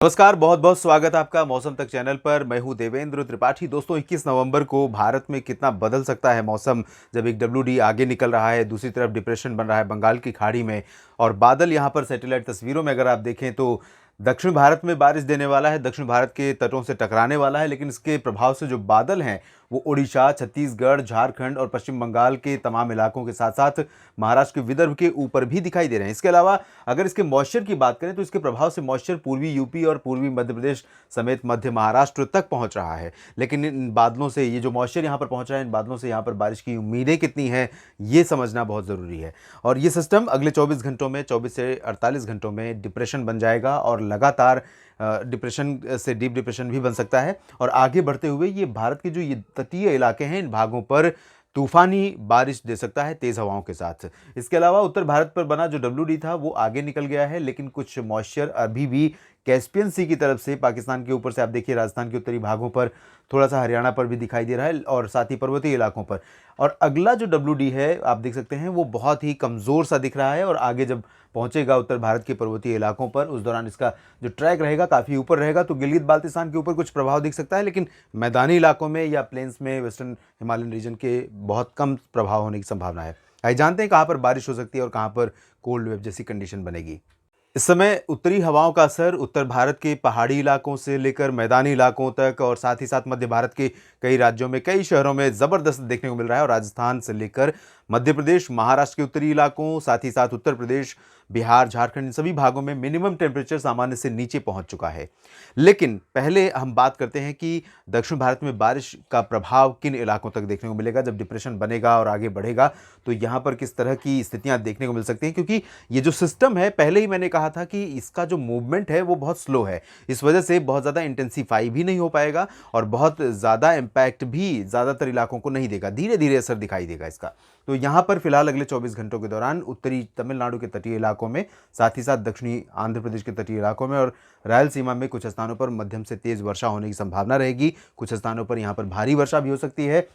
नमस्कार, बहुत बहुत स्वागत है आपका मौसम तक चैनल पर। मैं हूं देवेंद्र त्रिपाठी। दोस्तों, 21 नवंबर को भारत में कितना बदल सकता है मौसम, जब एक डब्ल्यूडी आगे निकल रहा है, दूसरी तरफ डिप्रेशन बन रहा है बंगाल की खाड़ी में, और बादल यहां पर सैटेलाइट तस्वीरों में अगर आप देखें तो दक्षिण भारत में बारिश देने वाला है, दक्षिण भारत के तटों से टकराने वाला है। लेकिन इसके प्रभाव से जो बादल हैं वो उड़ीसा, छत्तीसगढ़, झारखंड और पश्चिम बंगाल के तमाम इलाकों के साथ साथ महाराष्ट्र के विदर्भ के ऊपर भी दिखाई दे रहे हैं। इसके अलावा अगर इसके मॉइस्चर की बात करें तो इसके प्रभाव से मॉइस्चर पूर्वी यूपी और पूर्वी मध्य प्रदेश समेत मध्य महाराष्ट्र तक पहुंच रहा है। लेकिन इन बादलों से, ये जो मॉइस्चर यहाँ पर पहुंच रहा है, इन बादलों से यहाँ पर बारिश की उम्मीदें कितनी हैं, ये समझना बहुत ज़रूरी है। और ये सिस्टम अगले 24 घंटों में, 24 से 48 घंटों में डिप्रेशन बन जाएगा और लगातार डिप्रेशन से डीप डिप्रेशन भी बन सकता है। और आगे बढ़ते हुए ये भारत के जो ये तटीय इलाके हैं, इन भागों पर तूफानी बारिश दे सकता है तेज हवाओं के साथ। इसके अलावा उत्तर भारत पर बना जो डब्ल्यूडी था वो आगे निकल गया है, लेकिन कुछ मॉइस्चर अभी भी कैस्पियन सी की तरफ से पाकिस्तान के ऊपर से, आप देखिए राजस्थान के उत्तरी भागों पर, थोड़ा सा हरियाणा पर भी दिखाई दे रहा है और साथ ही पर्वतीय इलाकों पर। और अगला जो डब्ल्यूडी है आप देख सकते हैं वो बहुत ही कमज़ोर सा दिख रहा है, और आगे जब पहुंचेगा उत्तर भारत के पर्वतीय इलाकों पर, उस दौरान इसका जो ट्रैक रहेगा काफ़ी ऊपर रहेगा, तो गिलगित बाल्टिस्तान के ऊपर कुछ प्रभाव दिख सकता है। लेकिन मैदानी इलाकों में या प्लेन्स में, वेस्टर्न हिमालयन रीजन के बहुत कम प्रभाव होने की संभावना है। आइए जानते हैं कहाँ पर बारिश हो सकती है और कहाँ पर कोल्ड वेव जैसी कंडीशन बनेगी। इस समय उत्तरी हवाओं का असर उत्तर भारत के पहाड़ी इलाकों से लेकर मैदानी इलाकों तक, और साथ ही साथ मध्य भारत के कई राज्यों में, कई शहरों में ज़बरदस्त देखने को मिल रहा है। और राजस्थान से लेकर मध्य प्रदेश, महाराष्ट्र के उत्तरी इलाकों, साथ ही साथ उत्तर प्रदेश, बिहार, झारखंड, इन सभी भागों में मिनिमम टेम्परेचर सामान्य से नीचे पहुंच चुका है। लेकिन पहले हम बात करते हैं कि दक्षिण भारत में बारिश का प्रभाव किन इलाकों तक देखने को मिलेगा। जब डिप्रेशन बनेगा और आगे बढ़ेगा तो यहाँ पर किस तरह की स्थितियाँ देखने को मिल सकती हैं, क्योंकि ये जो सिस्टम है, पहले ही मैंने कहा था कि इसका जो मूवमेंट है वो बहुत स्लो है। इस वजह से बहुत ज़्यादा इंटेंसीफाई भी नहीं हो पाएगा और बहुत ज़्यादा इम्पैक्ट भी ज़्यादातर इलाकों को नहीं देगा, धीरे धीरे असर दिखाई देगा इसका। तो यहाँ पर फिलहाल अगले 24 घंटों के दौरान उत्तरी तमिलनाडु के तटीय इलाकों में, साथ ही साथ दक्षिणी आंध्र प्रदेश के तटीय इलाकों में और रायलसीमा में कुछ स्थानों पर मध्यम से तेज वर्षा होने की संभावना रहेगी। कुछ स्थानों पर यहाँ पर भारी वर्षा भी हो सकती है।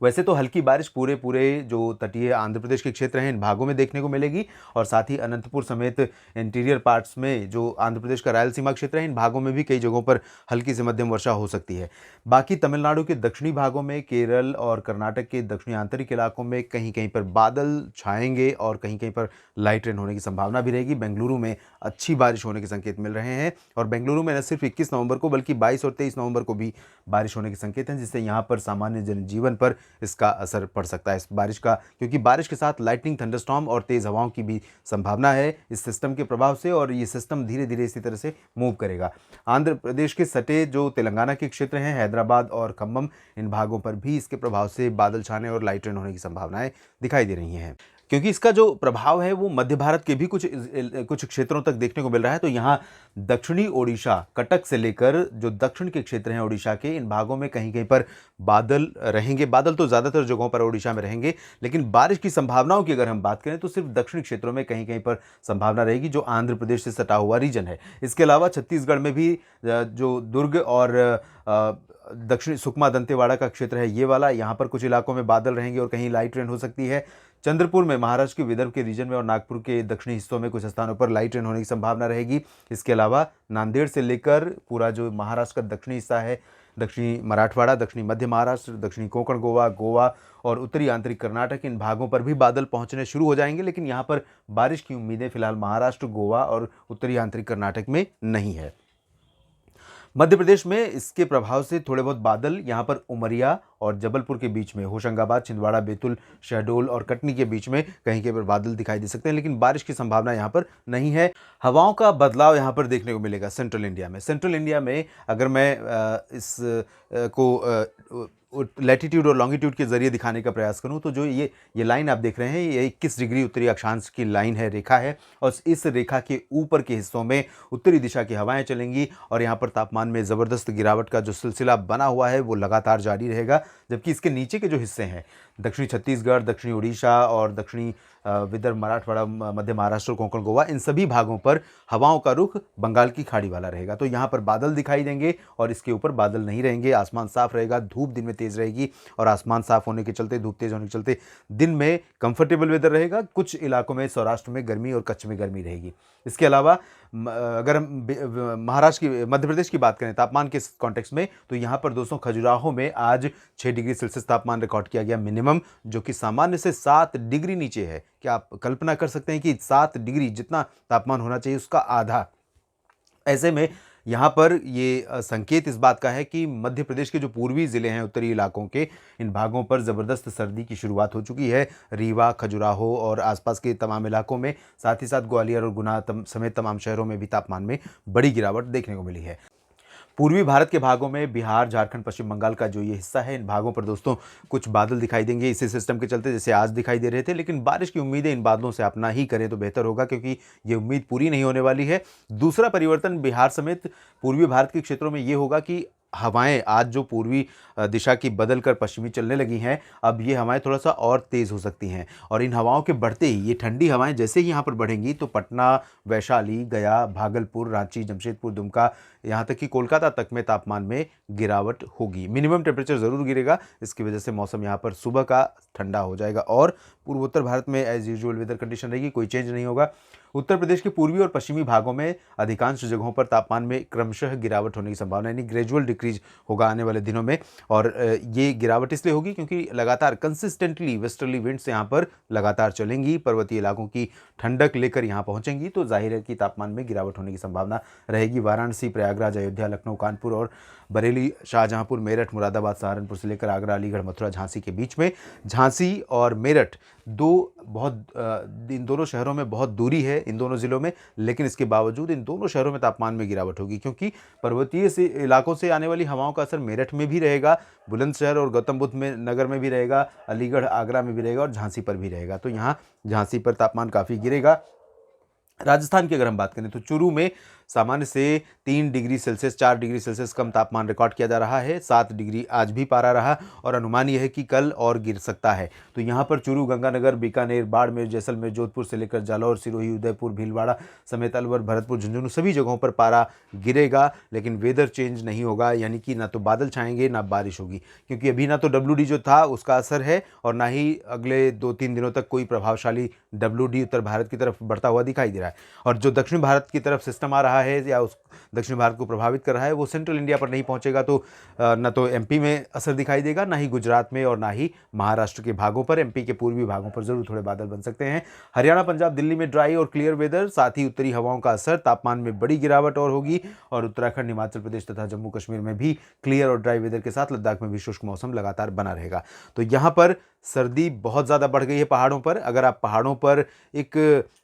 वैसे तो हल्की बारिश पूरे पूरे जो तटीय आंध्र प्रदेश के क्षेत्र हैं, इन भागों में देखने को मिलेगी, और साथ ही अनंतपुर समेत इंटीरियर पार्ट्स में जो आंध्र प्रदेश का रायलसीमा क्षेत्र है, इन भागों में भी कई जगहों पर हल्की से मध्यम वर्षा हो सकती है। बाकी तमिलनाडु के दक्षिणी भागों में, केरल और कर्नाटक के दक्षिणी आंतरिक इलाकों में कहीं कहीं पर बादल छाएंगे और कहीं कहीं पर लाइट रेन होने की संभावना भी रहेगी। बेंगलुरु में अच्छी बारिश होने के संकेत मिल रहे हैं, और बेंगलुरु में न सिर्फ 21 नवंबर को बल्कि 22 और 23 नवंबर को भी बारिश होने के संकेत हैं, जिससे यहाँ पर सामान्य जनजीवन पर इसका असर पड़ सकता है, इस बारिश का, क्योंकि बारिश के साथ लाइटनिंग, थंडरस्टॉर्म और तेज हवाओं की भी संभावना है इस सिस्टम के प्रभाव से, और ये सिस्टम धीरे धीरे इसी तरह से मूव करेगा। आंध्र प्रदेश के सटे जो तेलंगाना के क्षेत्र हैं, हैदराबाद और खम्मम, इन भागों पर भी इसके प्रभाव से बादल छाने और लाइट रेन होने की संभावनाएं दिखाई दे रही हैं, क्योंकि इसका जो प्रभाव है वो मध्य भारत के भी कुछ क्षेत्रों तक देखने को मिल रहा है। तो यहाँ दक्षिणी ओडिशा, कटक से लेकर जो दक्षिण के क्षेत्र हैं ओडिशा के, इन भागों में कहीं कहीं पर बादल रहेंगे। बादल तो ज़्यादातर जगहों पर ओडिशा में रहेंगे, लेकिन बारिश की संभावनाओं की अगर हम बात करें तो सिर्फ दक्षिणी क्षेत्रों में कहीं कहीं पर संभावना रहेगी, जो आंध्र प्रदेश से सटा हुआ रीजन है। इसके अलावा छत्तीसगढ़ में भी जो दुर्ग और दक्षिणी सुकमा दंतेवाड़ा का क्षेत्र है, ये वाला, यहाँ पर कुछ इलाकों में बादल रहेंगे और कहीं लाइट रेन हो सकती है। चंद्रपुर में, महाराष्ट्र के विदर्भ के रीजन में और नागपुर के दक्षिणी हिस्सों में कुछ स्थानों पर लाइट रेन होने की संभावना रहेगी। इसके अलावा नांदेड़ से लेकर पूरा जो महाराष्ट्र का दक्षिणी हिस्सा है, दक्षिणी मराठवाड़ा, दक्षिणी मध्य महाराष्ट्र, दक्षिणी कोंकण गोवा, गोवा और उत्तरी आंतरिक कर्नाटक, इन भागों पर भी बादल पहुंचने शुरू हो जाएंगे। लेकिन यहाँ पर बारिश की उम्मीदें फिलहाल महाराष्ट्र, गोवा और उत्तरी आंतरिक कर्नाटक में नहीं है। मध्य प्रदेश में इसके प्रभाव से थोड़े बहुत बादल यहाँ पर उमरिया और जबलपुर के बीच में, होशंगाबाद, छिंदवाड़ा, बैतूल, शहडोल और कटनी के बीच में कहीं कहीं पर बादल दिखाई दे सकते हैं, लेकिन बारिश की संभावना यहाँ पर नहीं है। हवाओं का बदलाव यहाँ पर देखने को मिलेगा सेंट्रल इंडिया में। सेंट्रल इंडिया में अगर मैं इस को लैटिट्यूड और लॉन्गिट्यूड के जरिए दिखाने का प्रयास करूं तो जो ये लाइन आप देख रहे हैं, ये 21 डिग्री उत्तरी अक्षांश की लाइन है, रेखा है, और इस रेखा के ऊपर के हिस्सों में उत्तरी दिशा की हवाएं चलेंगी और यहाँ पर तापमान में ज़बरदस्त गिरावट का जो सिलसिला बना हुआ है वो लगातार जारी रहेगा। जबकि इसके नीचे के जो हिस्से हैं, दक्षिणी छत्तीसगढ़, दक्षिणी उड़ीसा और दक्षिणी विदर्भ, मराठवाड़ा, मध्य महाराष्ट्र, कोंकण, गोवा, इन सभी भागों पर हवाओं का रुख बंगाल की खाड़ी वाला रहेगा। तो यहाँ पर बादल दिखाई देंगे और इसके ऊपर बादल नहीं रहेंगे, आसमान साफ रहेगा, धूप दिन में तेज रहेगी, और आसमान साफ होने के चलते, धूप तेज होने के चलते दिन में कंफर्टेबल वेदर रहेगा। कुछ इलाकों में, सौराष्ट्र में गर्मी और कच्छ में गर्मी रहेगी। इसके अलावा अगर हम महाराष्ट्र की, मध्य प्रदेश की बात करें तापमान के कॉन्टेक्स्ट में, तो यहाँ पर दोस्तों खजुराहो में आज 6 डिग्री सेल्सियस तापमान रिकॉर्ड किया गया मिनिमम, जो कि सामान्य से 7 डिग्री नीचे है। क्या आप कल्पना कर सकते हैं कि 7 डिग्री जितना तापमान होना चाहिए उसका आधा। ऐसे में यहाँ पर ये संकेत इस बात का है कि मध्य प्रदेश के जो पूर्वी ज़िले हैं, उत्तरी इलाकों के, इन भागों पर ज़बरदस्त सर्दी की शुरुआत हो चुकी है। रीवा, खजुराहो और आसपास के तमाम इलाकों में, साथ ही साथ ग्वालियर और गुना समेत तमाम शहरों में भी तापमान में बड़ी गिरावट देखने को मिली है। पूर्वी भारत के भागों में बिहार, झारखंड, पश्चिम बंगाल का जो ये हिस्सा है, इन भागों पर दोस्तों कुछ बादल दिखाई देंगे इसी सिस्टम के चलते, जैसे आज दिखाई दे रहे थे, लेकिन बारिश की उम्मीदें इन बादलों से आप ना ही करें तो बेहतर होगा, क्योंकि ये उम्मीद पूरी नहीं होने वाली है। दूसरा परिवर्तन बिहार समेत पूर्वी भारत के क्षेत्रों में ये होगा कि हवाएं आज जो पूर्वी दिशा की बदल कर पश्चिमी चलने लगी हैं, अब ये हवाएं थोड़ा सा और तेज़ हो सकती हैं, और इन हवाओं के बढ़ते ही ये ठंडी हवाएं जैसे ही यहाँ पर बढ़ेंगी तो पटना, वैशाली, गया, भागलपुर, रांची, जमशेदपुर, दुमका, यहाँ तक कि कोलकाता तक में तापमान में गिरावट होगी। मिनिमम टेम्परेचर ज़रूर गिरेगा, इसकी वजह से मौसम यहाँ पर सुबह का ठंडा हो जाएगा, और पूर्वोत्तर भारत में एज यूजुअल वेदर कंडीशन रहेगी, कोई चेंज नहीं होगा। उत्तर प्रदेश के पूर्वी और पश्चिमी भागों में अधिकांश जगहों पर तापमान में क्रमशः गिरावट होने की संभावना, यानी ग्रेजुअल डिक्रीज होगा आने वाले दिनों में। और ये गिरावट इसलिए होगी क्योंकि लगातार कंसिस्टेंटली वेस्टर्ली विंड्स यहाँ पर लगातार चलेंगी, पर्वतीय इलाकों की ठंडक लेकर यहाँ पहुँचेंगी, तो जाहिर है कि तापमान में गिरावट होने की संभावना रहेगी। वाराणसी, प्रयागराज, अयोध्या, लखनऊ, कानपुर और बरेली, शाहजहांपुर, मेरठ, मुरादाबाद, सहारनपुर से लेकर आगरा, अलीगढ़, मथुरा, झांसी के बीच में, झांसी और मेरठ इन दोनों शहरों में बहुत दूरी है इन दोनों ज़िलों में, लेकिन इसके बावजूद इन दोनों शहरों में तापमान में गिरावट होगी, क्योंकि पर्वतीय से इलाकों से आने वाली हवाओं का असर मेरठ में भी रहेगा, बुलंदशहर और गौतम बुद्ध में नगर में भी रहेगा, अलीगढ़, आगरा में भी रहेगा और झांसी पर भी रहेगा। तो यहाँ झांसी पर तापमान काफ़ी गिरेगा। राजस्थान की अगर हम बात करें तो चूरू में सामान्य से 3 डिग्री सेल्सियस, 4 डिग्री सेल्सियस कम तापमान रिकॉर्ड किया जा रहा है। 7 डिग्री आज भी पारा रहा और अनुमान यह है कि कल और गिर सकता है। तो यहाँ पर चूरू, गंगानगर, बीकानेर, बाड़मेर, जैसलमेर, जोधपुर से लेकर जालौर, सिरोही, उदयपुर, भीलवाड़ा समेत अलवर, भरतपुर, झुंझुनू सभी जगहों पर पारा गिरेगा, लेकिन वेदर चेंज नहीं होगा, यानी कि ना तो बादल छाएंगे ना बारिश होगी, क्योंकि अभी ना तो WD जो था उसका असर है और ना ही अगले 2-3 दिनों तक कोई प्रभावशाली WD उत्तर भारत की तरफ बढ़ता हुआ दिखाई दे रहा है। और जो दक्षिण भारत की तरफ सिस्टम आ रहा है या उस दक्षिण भारत को प्रभावित कर रहा है, वो सेंट्रल इंडिया पर नहीं पहुंचेगा, तो न तो MP में असर दिखाई देगा, ना ही गुजरात में और ना ही महाराष्ट्र के भागों पर। MP के पूर्वी भागों पर जरूर थोड़े बादल बन सकते हैं। हरियाणा, पंजाब, दिल्ली में ड्राई और क्लियर वेदर, साथ ही उत्तरी हवाओं का असर, तापमान में बड़ी गिरावट और होगी। और उत्तराखंड, हिमाचल प्रदेश तथा जम्मू कश्मीर में भी क्लियर और ड्राई वेदर के साथ लद्दाख में भी शुष्क मौसम लगातार बना रहेगा। तो यहाँ पर सर्दी बहुत ज़्यादा बढ़ गई है पहाड़ों पर। अगर आप पहाड़ों पर एक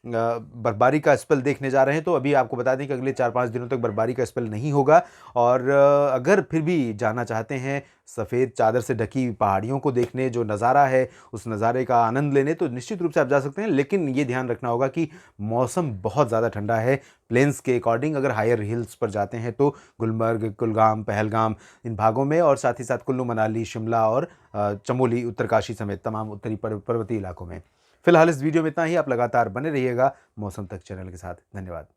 बर्फबारी का स्पेल देखने जा रहे हैं, तो अभी आपको बता दें कि अगले 4-5 दिनों तक बर्फबारी का स्पेल नहीं होगा। और अगर फिर भी जाना चाहते हैं सफ़ेद चादर से ढकी पहाड़ियों को देखने, जो नज़ारा है उस नज़ारे का आनंद लेने, तो निश्चित रूप से आप जा सकते हैं, लेकिन ये ध्यान रखना होगा कि मौसम बहुत ज़्यादा ठंडा है प्लेन्स के अकॉर्डिंग। अगर हायर हिल्स पर जाते हैं तो गुलमर्ग, कुलगाम, पहलगाम इन भागों में, और साथ ही साथ कुल्लू मनाली, शिमला और चमोली, उत्तरकाशी समेत तमाम उत्तरी पर्वतीय इलाकों में। फिलहाल इस वीडियो में इतना ही। आप लगातार बने रहिएगा मौसम तक चैनल के साथ। धन्यवाद।